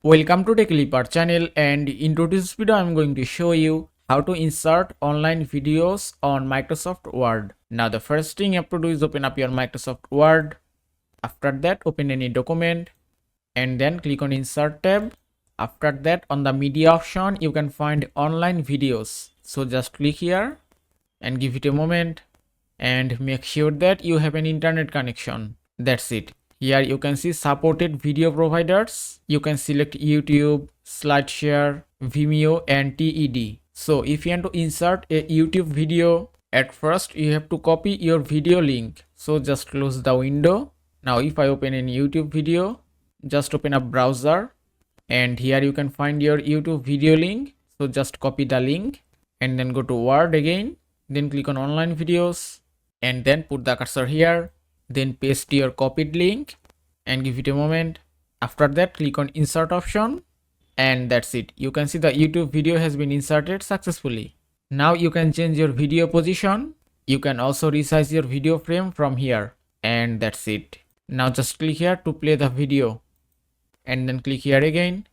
Welcome to TechLeaper channel, and in today's video I'm going to show you how to insert online videos on Microsoft Word. Now the first thing you have to do is open up your Microsoft Word. After that, open any document and then click on Insert tab. After that, on the media option you can find online videos. So just click here and give it a moment and make sure that you have an internet connection. That's it. Here you can see supported video providers. You can select YouTube, SlideShare, Vimeo and TED. So if you want to insert a YouTube video, at first you have to copy your video link. So just close the window. Now if I open a YouTube video, just open up browser and here you can find your YouTube video link. So just copy the link and then go to Word again. Then click on online videos and then put the cursor here. Then paste your copied link and give it a moment. After that, click on insert option and that's it. You can see the YouTube video has been inserted successfully. Now you can change your video position. You can also resize your video frame from here and that's it. Now just click here to play the video and then click here again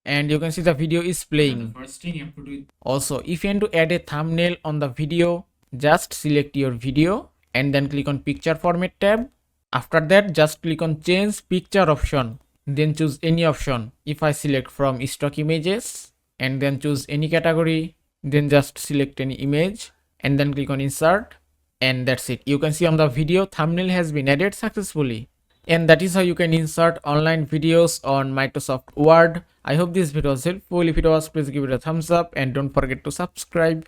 and you can see the video is playing. First thing you have to do. Also, if you want to add a thumbnail on the video, just select your video and then click on picture format tab. After that, just click on change picture option, then choose any option. If I select from stock images and then choose any category, then just select any image and then click on insert and that's it. You can see on the video thumbnail has been added successfully. And that is how you can insert online videos on Microsoft Word. I hope this video was helpful. If it was, please give it a thumbs up and don't forget to subscribe.